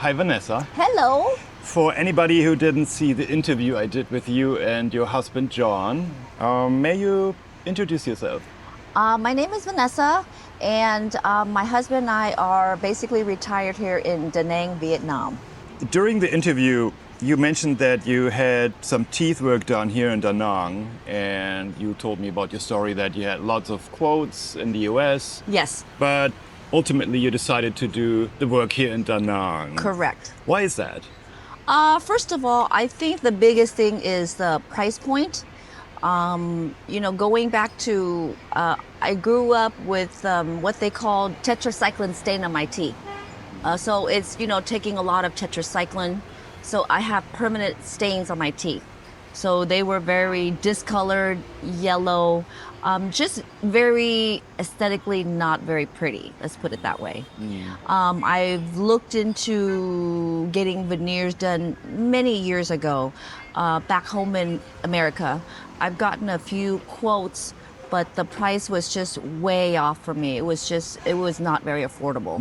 Hi, Vanessa. Hello. For anybody who didn't see the interview I did with you and your husband, John, may you introduce yourself? My name is Vanessa, and my husband and I are basically retired here in Da Nang, Vietnam. During the interview, you mentioned that you had some teeth work done here in Da Nang, and you told me about your story that you had lots of quotes in the US. Yes, But ultimately, you decided to do the work here in Da Nang. correct. Why is that? First of all, I think the biggest thing is the price point. Going back to, I grew up with what they call tetracycline stain on my teeth. So it's, taking a lot of tetracycline. So I have permanent stains on my teeth. So they were very discolored, yellow, just very aesthetically not very pretty. Let's put it that way. I've looked into getting veneers done many years ago, back home in America. I've gotten a few quotes, but the price was just way off for me. It was not very affordable.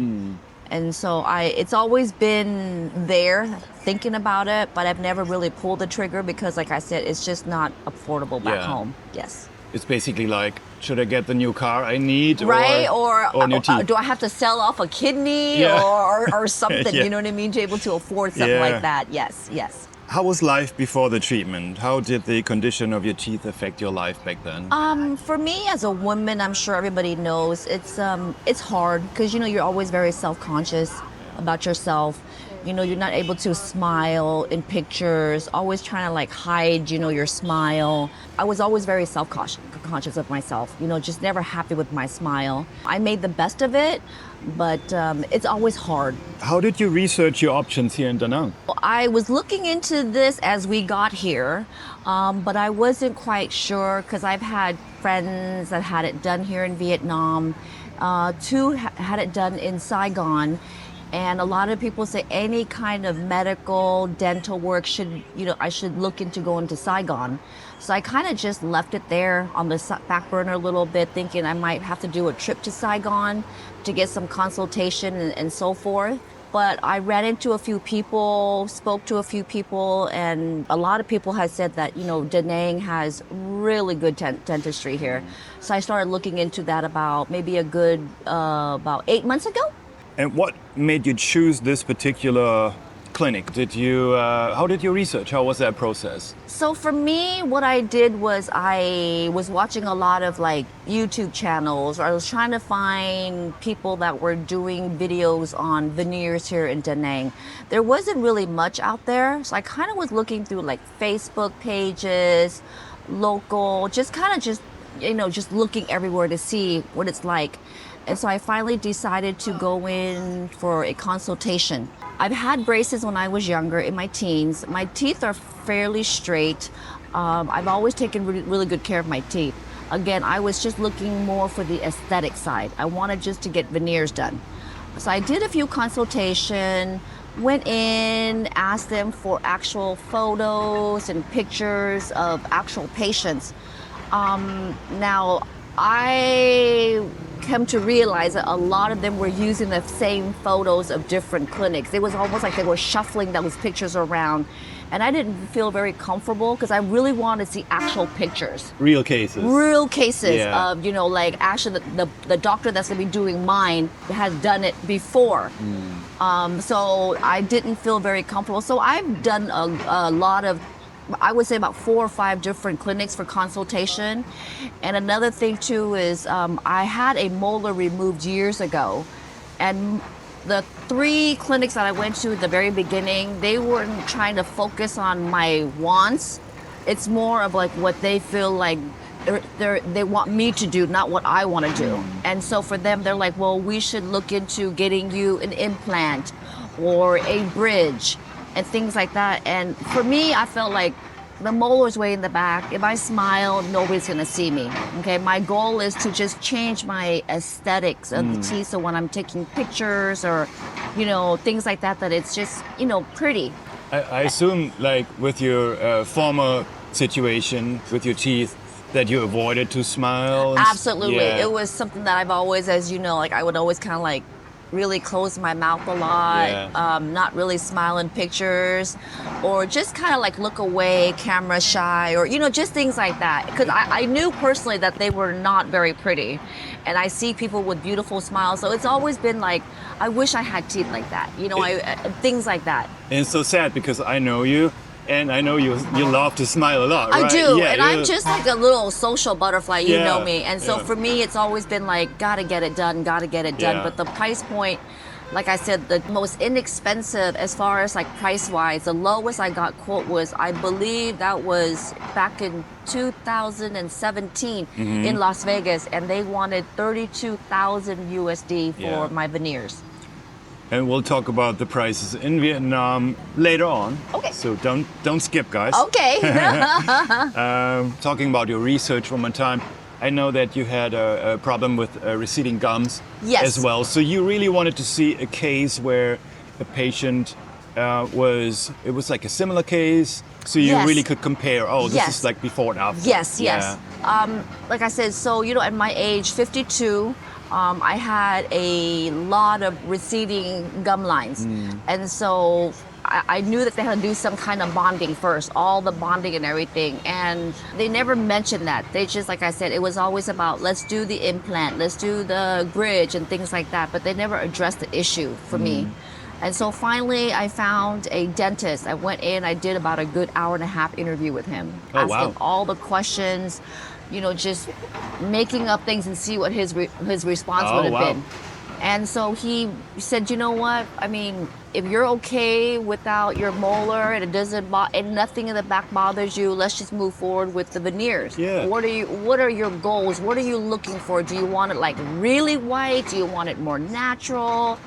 And so it's always been there thinking about it, but I've never really pulled the trigger because, like I said, it's just not affordable back home. Yes. It's basically like, should I get the new car I need? Right? Or new teeth? Do I have to sell off a kidney Yeah. or something? Yeah. You know what I mean? To be able to afford something Yeah. like that. Yes, yes. How was life before the treatment? How did the condition of your teeth affect your life back then? For me as a woman, I'm sure everybody knows it's hard because you're always very self-conscious about yourself. You're not able to smile in pictures, always trying to like hide, your smile. I was always very self-conscious of myself, just never happy with my smile. I made the best of it, but it's always hard. How did you research your options here in Da Nang? I was looking into this as we got here, but I wasn't quite sure because I've had friends that had it done here in Vietnam. Two had it done in Saigon. And a lot of people say any kind of medical, dental work I should look into going to Saigon. So I kind of just left it there on the back burner a little bit, thinking I might have to do a trip to Saigon to get some consultation and so forth. But I ran into a few people, spoke to a few people, and a lot of people had said that, Da Nang has really good dentistry here. So I started looking into that about maybe about 8 months ago. And what made you choose this particular clinic? How did you research? How was that process? So for me, what I did was I was watching a lot of like YouTube channels. I was trying to find people that were doing videos on veneers here in Da Nang. There wasn't really much out there. So I kind of was looking through like Facebook pages, local, just looking everywhere to see what it's like. And so I finally decided to go in for a consultation. I've had braces when I was younger, in my teens. My teeth are fairly straight. I've always taken really good care of my teeth. Again, I was just looking more for the aesthetic side. I wanted just to get veneers done. So I did a few consultation, went in, asked them for actual photos and pictures of actual patients. Now, I come to realize that a lot of them were using the same photos of different clinics. It was almost like they were shuffling those pictures around. And I didn't feel very comfortable because I really wanted to see actual pictures. Real cases. Real cases Yeah. of, like actually the doctor that's going to be doing mine has done it before. So I didn't feel very comfortable. So I've done a lot of, I would say about 4 or 5 different clinics for consultation. And another thing too is I had a molar removed years ago, and the 3 clinics that I went to at the very beginning, they weren't trying to focus on my wants. It's more of like what they feel like they want me to do, not what I want to do. And so for them, they're like, well, we should look into getting you an implant or a bridge and things like that. And for me, I felt like the molar's way in the back. If I smile, nobody's gonna see me. Okay, my goal is to just change my aesthetics of the teeth. So when I'm taking pictures or, things like that, that it's just, pretty. I assume, like with your former situation with your teeth, that you avoided to smile. Absolutely, Yeah. it was something that I've always, as you know, like I would always kind of like really close my mouth a lot, Yeah. not really smile in pictures, or just kind of like look away, camera shy, or, just things like that. Because I knew personally that they were not very pretty. And I see people with beautiful smiles. So it's always been like, I wish I had teeth like that, things like that. And it's so sad because I know you, and I know you love to smile a lot, I right? do, Yeah, and I'm just like a little social butterfly, you know Yeah, me. And so yeah. for me, it's always been like, gotta get it done, gotta get it done. Yeah. But the price point, like I said, the most inexpensive as far as like price wise, the lowest I got quote was, I believe that was back in 2017 in Las Vegas, and they wanted 32,000 USD for Yeah. my veneers. And we'll talk about the prices in Vietnam later on. Okay. So don't skip, guys. Okay. Talking about your research one more time, I know that you had a problem with receding gums Yes. as well. So you really wanted to see a case where a patient it was like a similar case, so you Yes. really could compare. Oh, this Yes. is like before and after. Yes, Yeah. yes. Like I said, so at my age, 52, I had a lot of receding gum lines, and so I knew that they had to do some kind of bonding first, all the bonding and everything, and they never mentioned that. They just, like I said, it was always about let's do the implant, let's do the bridge and things like that, but they never addressed the issue for me. And so finally, I found a dentist. I went in, I did about a good hour and a half interview with him, Oh, asking wow. all the questions, just making up things and see what his response Oh, would have wow. been. And so he said, you know what? I mean, if you're okay without your molar and it doesn't and nothing in the back bothers you, let's just move forward with the veneers. Yeah. What are your goals? What are you looking for? Do you want it like really white? Do you want it more natural?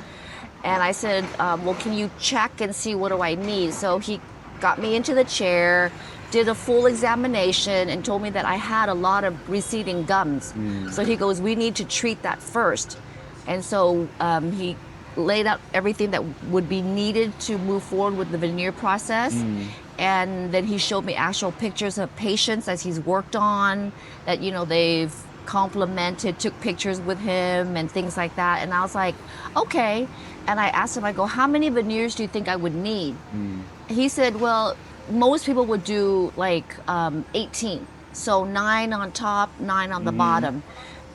And I said, well, can you check and see what do I need? So he got me into the chair, did a full examination, and told me that I had a lot of receding gums. So he goes, we need to treat that first. And so he laid out everything that would be needed to move forward with the veneer process. And then he showed me actual pictures of patients as he's worked on that, they've complimented, took pictures with him and things like that. And I was like, okay. And I asked him, I go, how many veneers do you think I would need? He said, well, most people would do like 18. So 9 on top, 9 on the bottom.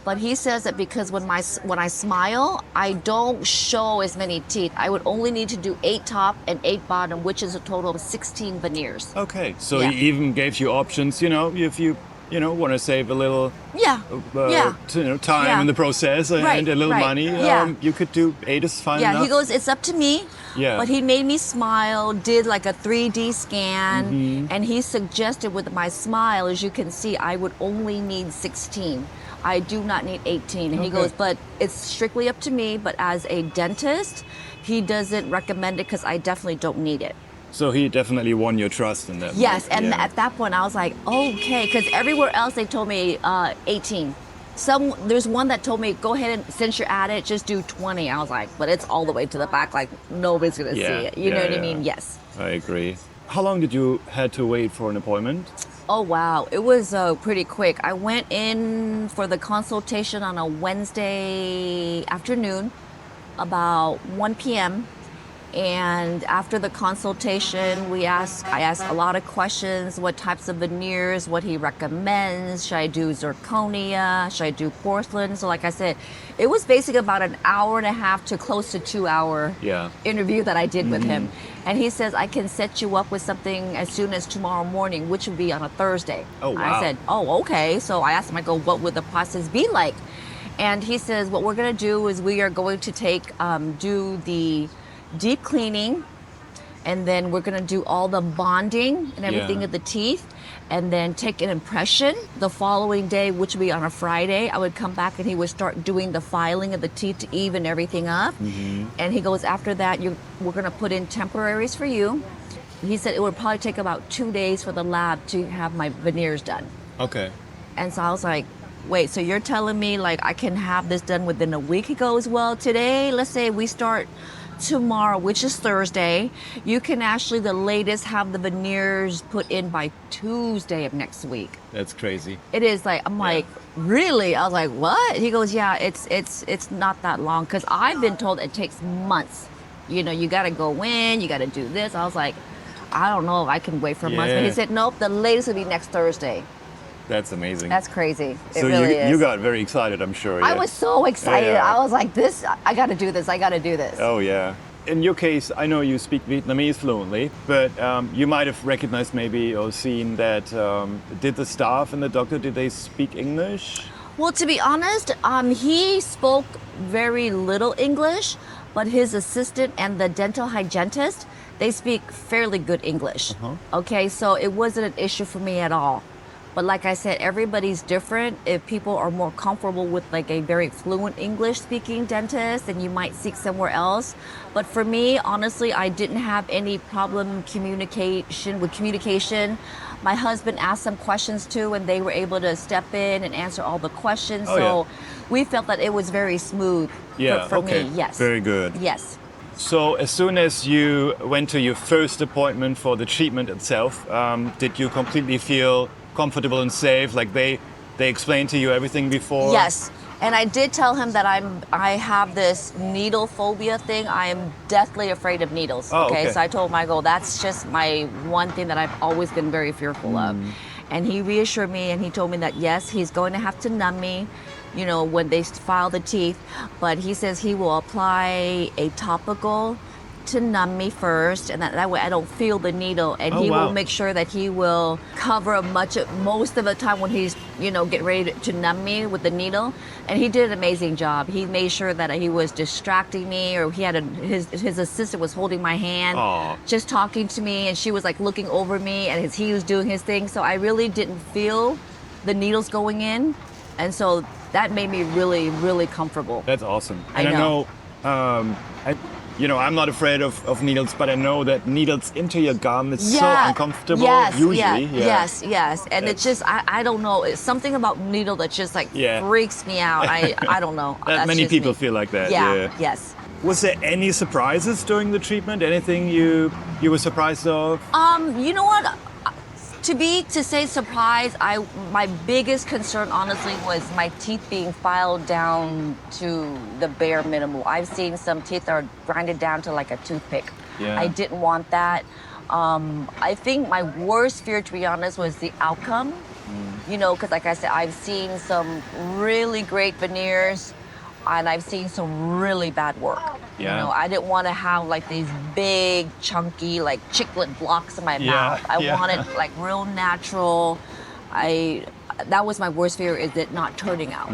But he says that because when I smile, I don't show as many teeth. I would only need to do 8 top and 8 bottom, which is a total of 16 veneers. Okay. So Yeah. he even gave you options, if you want to save a little Yeah. Yeah. time Yeah. in the process and Right, a little right. money. Yeah. You could do 8 is fine Yeah, enough. he goes, it's up to me. Yeah. But he made me smile, did like a 3D scan, and he suggested with my smile, as you can see, I would only need 16. I do not need 18. And he Okay. goes, but it's strictly up to me. But as a dentist, he doesn't recommend it because I definitely don't need it. So he definitely won your trust in that. Yes, moment. and Yeah. at that point I was like, okay, because everywhere else they told me 18. There's one that told me, go ahead and since you're at it, just do 20. I was like, but it's all the way to the back, like nobody's gonna Yeah, see it. You know yeah, what I yeah. mean? Yes. I agree. How long did you had to wait for an appointment? Oh wow, it was pretty quick. I went in for the consultation on a Wednesday afternoon, about 1 p.m. And after the consultation, I asked a lot of questions, what types of veneers, what he recommends, should I do zirconia, should I do porcelain? So like I said, it was basically about an hour and a half to close to 2 hour Yeah. interview that I did with him. And he says, I can set you up with something as soon as tomorrow morning, which would be on a Thursday. Oh, wow. I said, oh, okay. So I asked him, I go, what would the process be like? And he says, what we're gonna do is we are going to do the deep cleaning, and then we're gonna do all the bonding and everything Yeah. of the teeth, and then take an impression the following day, which would be on a Friday. I would come back and he would start doing the filing of the teeth to even everything up. And he goes, after that, we're gonna put in temporaries for you. He said it would probably take about 2 days for the lab to have my veneers done. Okay. And so I was like, wait, so you're telling me like I can have this done within a week? He goes, well, today, let's say we start tomorrow, which is Thursday. You can actually, the latest, have the veneers put in by Tuesday of next week. That's crazy. It is like, I'm like, really? I was like, what? He goes, yeah, it's not that long, because I've been told it takes months. You know, you got to go in, you got to do this. I was like, I don't know if I can wait for months. But he said, nope, the latest will be next Thursday. That's amazing. That's crazy. So it really is. You got very excited, I'm sure. I was so excited. Yeah. I was like, I got to do this. I got to do this. Oh, yeah. In your case, I know you speak Vietnamese fluently, but you might have recognized maybe or seen that did the staff and the doctor, did they speak English? Well, to be honest, he spoke very little English, but his assistant and the dental hygienist, they speak fairly good English. Okay, so it wasn't an issue for me at all. But like I said, everybody's different. If people are more comfortable with like a very fluent English speaking dentist, then you might seek somewhere else. But for me, honestly, I didn't have any problem communication. My husband asked some questions too, and they were able to step in and answer all the questions. We felt that it was very smooth for me. Yes. Very good. Yes. So as soon as you went to your first appointment for the treatment itself, did you completely feel comfortable and safe? Like they explained to you everything before? Yes. And I did tell him that I have this needle phobia thing. I am deathly afraid of needles. Okay. So I told him, I go, that's just my one thing that I've always been very fearful of. And he reassured me, and he told me that yes, he's going to have to numb me, you know, when they file the teeth. But he says he will apply a topical to numb me first, and that way I don't feel the needle, and he will make sure that he will cover most of the time when he's, you know, getting ready to numb me with the needle. And he did an amazing job. He made sure that he was distracting me, or he had his assistant was holding my hand, just talking to me, and she was like looking over me, and he was doing his thing. So I really didn't feel the needles going in, and so that made me really, really comfortable. That's awesome. I know. You know, I'm not afraid of needles, but I know that needles into your gum is so uncomfortable usually. Yes. And it's just, I don't know. It's something about needle that just like freaks me out. I don't know. That many people feel like that. Yes. Was there any surprises during the treatment? Anything you were surprised of? You know what? To say surprise, my biggest concern honestly was my teeth being filed down to the bare minimum. I've seen some teeth that are grinded down to like a toothpick. I didn't want that. I think my worst fear, to be honest, was the outcome. You know, because like I said, I've seen some really great veneers, and I've seen some really bad work. You know, I didn't want to have like these big, chunky, like chiclet blocks in my mouth. I wanted like real natural. That was my worst fear, is it not turning out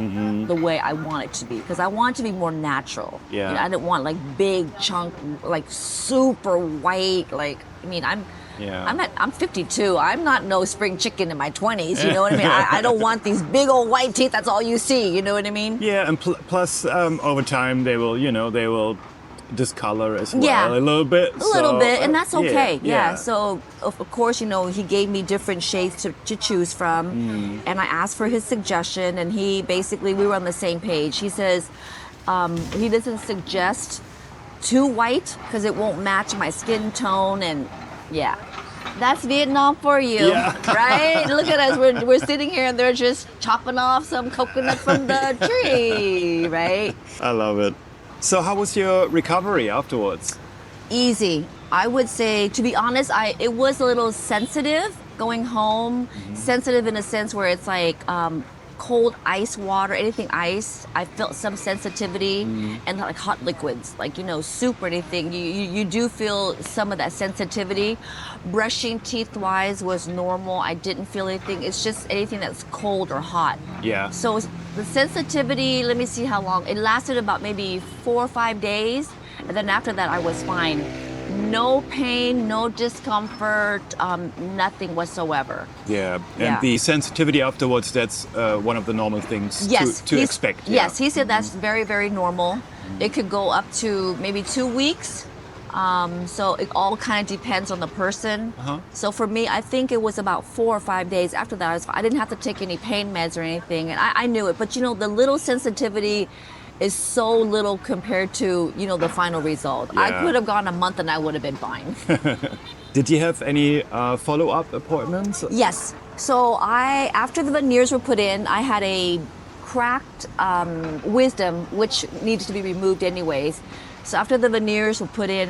the way I want it to be, because I want it to be more natural. You know, I didn't want like big chunk, like super white. Like, I mean, I'm 52. I'm not no spring chicken in my 20s. You know what I mean? I don't want these big old white teeth. That's all you see. You know what I mean? Yeah, and plus over time they will discolor as well a little bit. A little bit, and that's okay. So of course, you know, he gave me different shades to choose from, and I asked for his suggestion, and we were on the same page. He says he doesn't suggest too white because it won't match my skin tone, and that's Vietnam for you, right? Look at us, we're sitting here and they're just chopping off some coconut from the tree, right? I love it. So how was your recovery afterwards? Easy. I would say, to be honest, it was a little sensitive going home. Sensitive in a sense where it's like cold ice water, anything ice. I felt some sensitivity, and like hot liquids, like, you know, soup or anything. You do feel some of that sensitivity. Brushing teeth wise was normal. I didn't feel anything. It's just anything that's cold or hot. So the sensitivity, let me see how long. It lasted about maybe 4 or 5 days. And then after that, I was fine. No pain, no discomfort, nothing whatsoever. And the sensitivity afterwards, that's one of the normal things to expect. Yes, he said that's very, very normal. It could go up to maybe 2 weeks. So it all kind of depends on the person. So for me, I think it was about 4 or 5 days after that. I didn't have to take any pain meds or anything, and I knew it. But you know, the little sensitivity is so little compared to, you know, the final result. I Yeah. could have gone a month and I would have been fine. Did you have any follow-up appointments? Yes. So after the veneers were put in, I had a cracked wisdom, which needed to be removed anyways. So after the veneers were put in,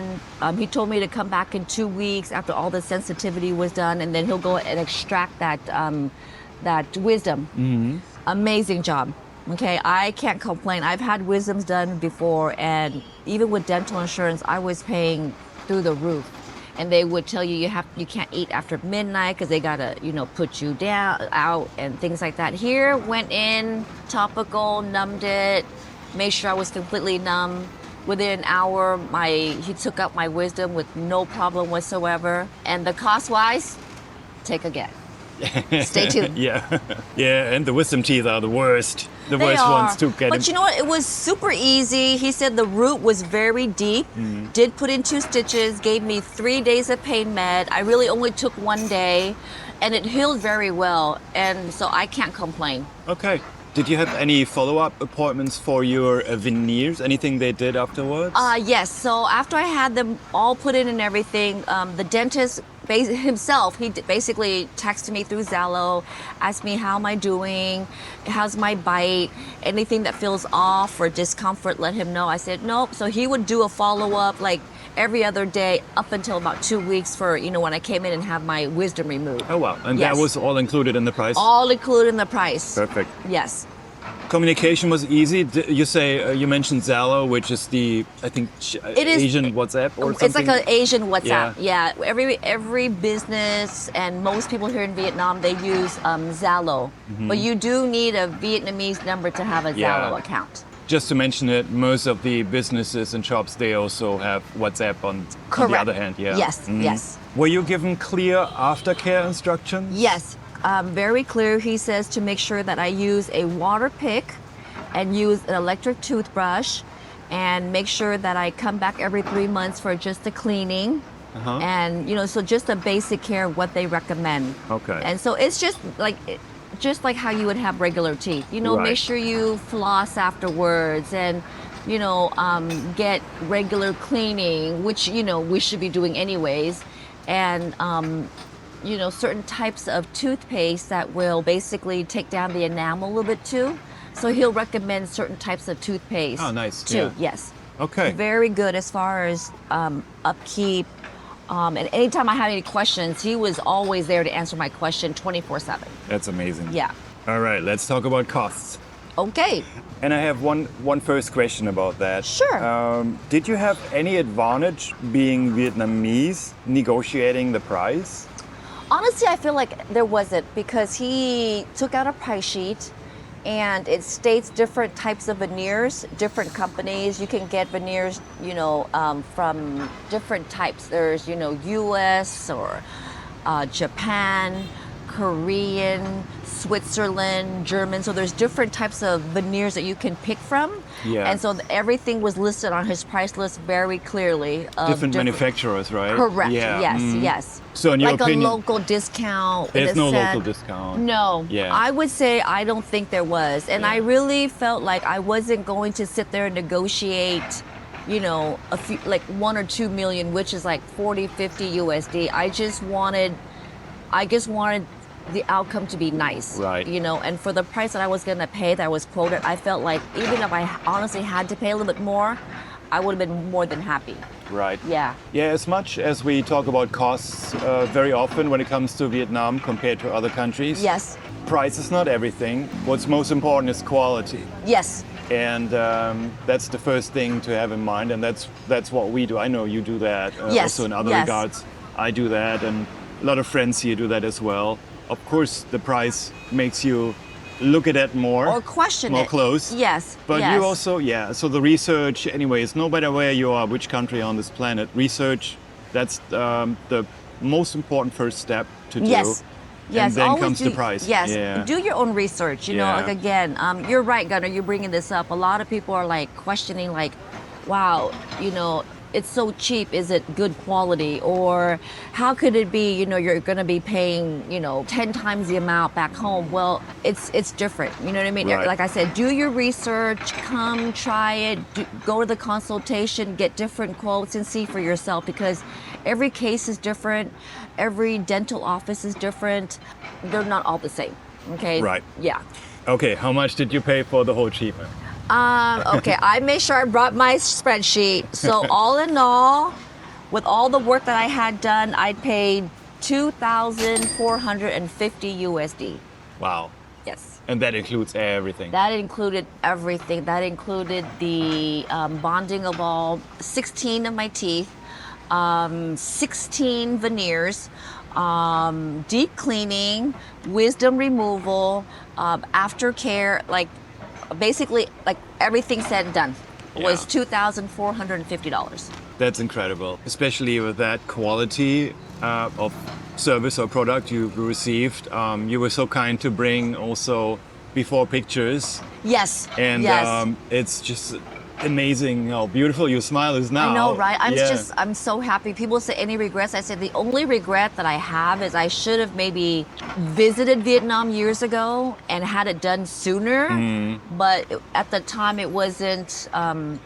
he told me to come back in 2 weeks after all the sensitivity was done, and then he'll go and extract that wisdom. Amazing job. Okay, I can't complain. I've had wisdoms done before, and even with dental insurance, I was paying through the roof. And they would tell you you can't eat after midnight because they gotta, you know, put you down out and things like that. Here, went in, topical, numbed it, made sure I was completely numb. Within an hour, he took out my wisdom with no problem whatsoever. And the cost wise, take a guess. Stay tuned. Yeah, yeah, and the wisdom teeth are the worst. The They worst are. ones to get. But you know what? It was super easy. He said the root was very deep. Did put in 2 stitches. Gave me 3 days of pain med. I really only took 1 day, and it healed very well. And so I can't complain. Okay. Did you have any follow-up appointments for your veneers? Anything they did afterwards? Yes. So after I had them all put in and everything, the dentist himself, he basically texted me through Zalo, asked me how am I doing, how's my bite, anything that feels off or discomfort, let him know. I said nope. So he would do a follow-up like every other day up until about 2 weeks for, you know, when I came in and have my wisdom removed. Oh wow, and Yes. that was all included in the price? All included in the price. Perfect. Yes. Communication was easy. You mentioned Zalo, which is the, I think, It is- Asian WhatsApp or something? It's like an Asian WhatsApp. Yeah. Yeah. Every business and most people here in Vietnam, they use Zalo. But you do need a Vietnamese number to have a Yeah. Zalo account. Just to mention it, most of the businesses and shops, they also have WhatsApp on the Correct. other hand. Yeah. Yes, yes. Were you given clear aftercare instructions? Yes, very clear. He says to make sure that I use a water pick and use an electric toothbrush and make sure that I come back every 3 months for just a cleaning. And, you know, so just a basic care, what they recommend. Okay. And so it's just like how you would have regular teeth. You know, Right. make sure you floss afterwards and, you know, get regular cleaning, which, you know, we should be doing anyways. And, you know, certain types of toothpaste that will basically take down the enamel a little bit too. So he'll recommend certain types of toothpaste. Oh, nice. Too, Yeah. yes. Okay. Very good as far as upkeep. And anytime I had any questions, he was always there to answer my question 24/7. That's amazing. Yeah. All right, let's talk about costs. Okay. And I have one first question about that. Sure. Did you have any advantage being Vietnamese negotiating the price? Honestly, I feel like there wasn't because he took out a price sheet and it states different types of veneers, different companies. You can get veneers, you know, from different types. There's, you know, US or Japan, Korean, Switzerland, German. So there's different types of veneers that you can pick from. Yeah. And so everything was listed on his price list very clearly. Of Different manufacturers, right? Correct. Yeah. Yes. Mm. Yes. So in your like opinion, a local discount. in there's a no sense. local discount. No. Yeah. I would say I don't think there was. And Yeah. I really felt like I wasn't going to sit there and negotiate, you know, a few, like 1 or 2 million, which is like 40, 50 USD. I just wanted the outcome to be nice. Right. You know, and for the price that I was going to pay that was quoted, I felt like even if I honestly had to pay a little bit more, I would have been more than happy. Right. Yeah. Yeah, as much as we talk about costs very often when it comes to Vietnam compared to other countries, Yes. price is not everything. What's most important is quality. Yes. And that's the first thing to have in mind, and that's what we do. I know you do that. Yes, Also in other yes. regards, I do that, and a lot of friends here do that as well. Of course, the price makes you look at it more. Or question more it. close. Yes. But yes. you also, yeah, so the research, anyways, no matter where you are, which country on this planet, research, that's the most important first step to do. Yes. Yes, And then always comes the do- price. Yes, Yeah. do your own research. You know, Yeah. like again, you're right, Gunnar. You're bringing this up. A lot of people are like questioning, like, wow, you know, it's so cheap, is it good quality? Or how could it be, you're going to be paying, 10 times the amount back home? Well, it's different. You know what I mean? Right. Like I said, do your research, come try it, go to the consultation, get different quotes and see for yourself, because every case is different. Every dental office is different. They're not all the same. Okay. Right. Yeah. Okay, how much did you pay for the whole treatment? Okay, I made sure I brought my spreadsheet. So all in all, with all the work that I had done, I paid 2,450 USD. Wow. Yes. And that includes everything. That included everything. That included the bonding of all 16 of my teeth, 16 veneers, deep cleaning, wisdom removal, aftercare, basically everything said and done was $2,450. That's incredible, especially with that quality of service or product you received. You were so kind to bring also before pictures. Yes. And yes. It's just amazing how beautiful your smile is now. I know, right? I'm so happy. People say any regrets. I said the only regret that I have is I should have maybe visited Vietnam years ago and had it done sooner. But at the time, it wasn't a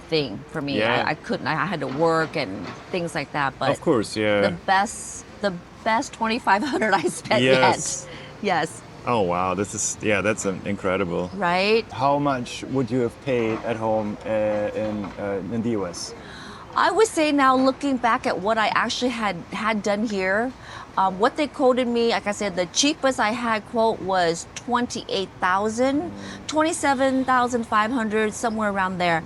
thing for me. Yeah. I couldn't. I had to work and things like that. But of course, yeah. The best 2,500 I spent Yes. yet. Yes. Oh wow, that's incredible. Right? How much would you have paid at home in the US? I would say now, looking back at what I actually had done here, what they quoted me, like I said, the cheapest I had quote was 28,000, 27,500, somewhere around there.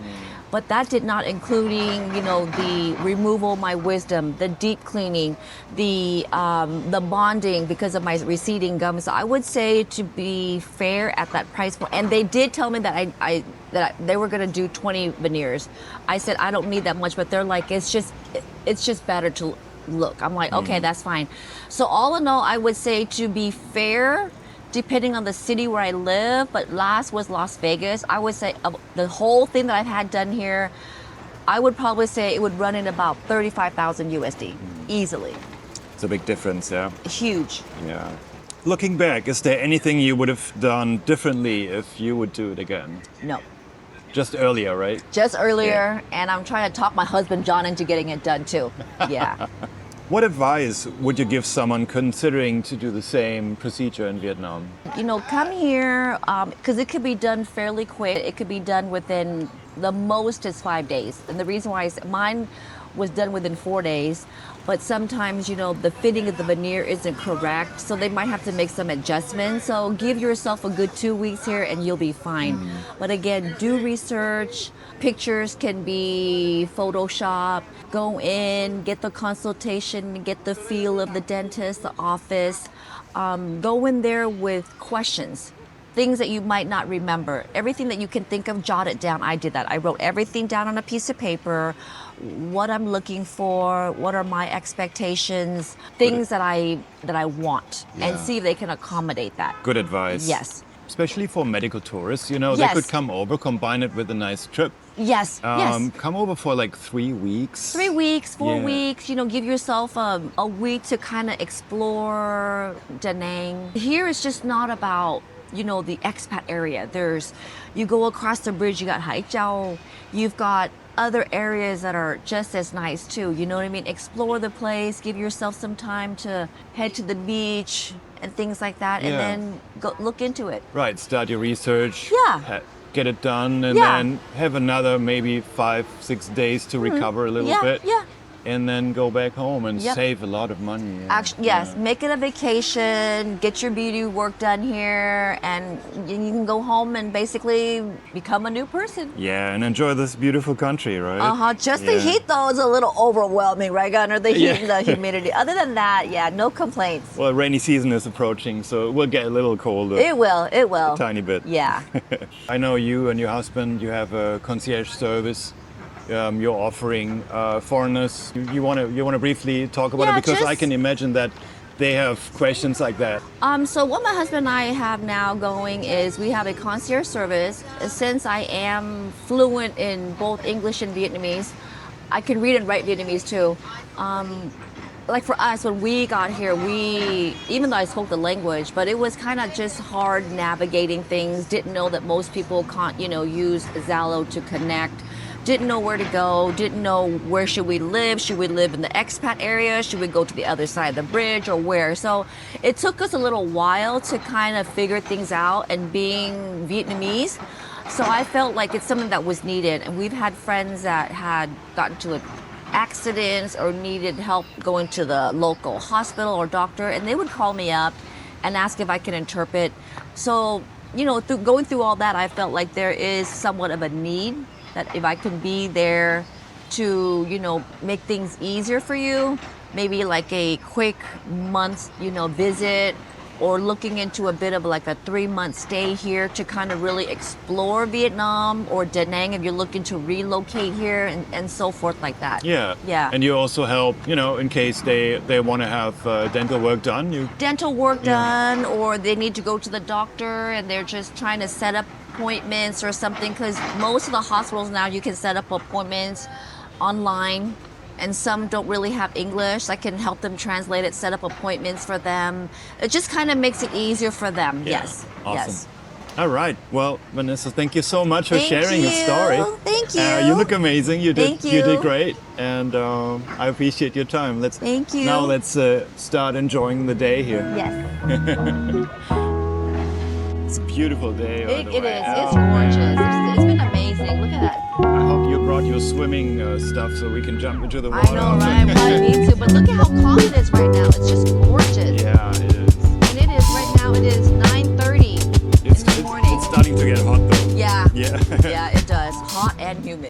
But that did not including, the removal of my wisdom, the deep cleaning, the bonding because of my receding gums. So I would say, to be fair, at that price point, and they did tell me that they were going to do 20 veneers. I said I don't need that much, but they're like, it's just better to look. I'm like, okay, that's fine. So all in all, I would say, to be fair, depending on the city where I live, but last was Las Vegas, I would say of the whole thing that I've had done here, I would probably say it would run in about 35,000 USD, easily. It's a big difference, yeah. Huge. Yeah. Looking back, is there anything you would have done differently if you would do it again? No. Just earlier, right? Just earlier, and I'm trying to talk my husband John into getting it done too. Yeah. What advice would you give someone considering to do the same procedure in Vietnam? Come here, because it could be done fairly quick. It could be done within, the most is 5 days. And the reason why mine was done within 4 days, but sometimes, the fitting of the veneer isn't correct, so they might have to make some adjustments. So give yourself a good 2 weeks here and you'll be fine. But again, do research. Pictures can be Photoshop. Go in, get the consultation, get the feel of the dentist, the office. Go in there with questions, things that you might not remember. Everything that you can think of, jot it down. I did that. I wrote everything down on a piece of paper, what I'm looking for, what are my expectations, things that I want, and see if they can accommodate that. Good advice. Yes. Especially for medical tourists, they Yes. could come over, combine it with a nice trip. Yes, yes. Come over for like 3 weeks. 3 weeks, 4 Yeah. weeks, give yourself a week to kind of explore Da Nang. Here it's just not about, the expat area. You go across the bridge, you got Hai Châu, you've got other areas that are just as nice too. You know what I mean? Explore the place, give yourself some time to head to the beach and things like that, and then go look into it. Right, start your research. Yeah. Get it done, and Yeah. then have another maybe 5-6 days to recover a little Yeah, bit. yeah. And then go back home and Yep. save a lot of money. Yeah. Actually, yes, make it a vacation, get your beauty work done here, and you can go home and basically become a new person. Yeah, and enjoy this beautiful country, right? Just the heat, though, is a little overwhelming, right, Gunnar? The heat and the humidity. Other than that, no complaints. Well, rainy season is approaching, so it will get a little colder. It will. A tiny bit. Yeah. I know you and your husband, you have a concierge service. You're offering foreigners. You want to briefly talk about it, because I can imagine that they have questions like that. So what my husband and I have now going is we have a concierge service. Since I am fluent in both English and Vietnamese, I can read and write Vietnamese too. Like for us, when we got here, even though I spoke the language, but it was kind of just hard navigating things. Didn't know that most people can't, use Zalo to connect. Didn't know where to go. Didn't know where should we live. Should we live in the expat area? Should we go to the other side of the bridge or where? So it took us a little while to kind of figure things out. And being Vietnamese, so I felt like it's something that was needed. And we've had friends that had gotten to accidents or needed help going to the local hospital or doctor, and they would call me up and ask if I can interpret. So, going through all that, I felt like there is somewhat of a need that if I can be there to, make things easier for you, maybe like a quick month, visit, or looking into a bit of like a 3-month stay here to kind of really explore Vietnam or Da Nang if you're looking to relocate here and so forth like that. Yeah. Yeah. And you also help, in case they want to have dental work done. Dental work done, or they need to go to the doctor and they're just trying to set up appointments or something, because most of the hospitals now you can set up appointments online. And some don't really have English. I can help them translate it, set up appointments for them. It just kind of makes it easier for them. Yeah. Yes. Awesome. Yes. All right. Well, Vanessa, thank you so much for sharing your story. Thank you. You look amazing. You did Thank you. great, and I appreciate your time. Thank you. Now let's start enjoying the day here. Yes. It's a beautiful day. It is. It's gorgeous. It's been amazing. Look at that. I hope you brought your swimming stuff so we can jump into the water. I know, right? Well, I need to. But look at how calm it is right now. It's just gorgeous. Yeah, it is. And it is right now. It is 9:30 in the morning. It's starting to get hot though. Yeah. Yeah. Yeah, it does. Hot and humid.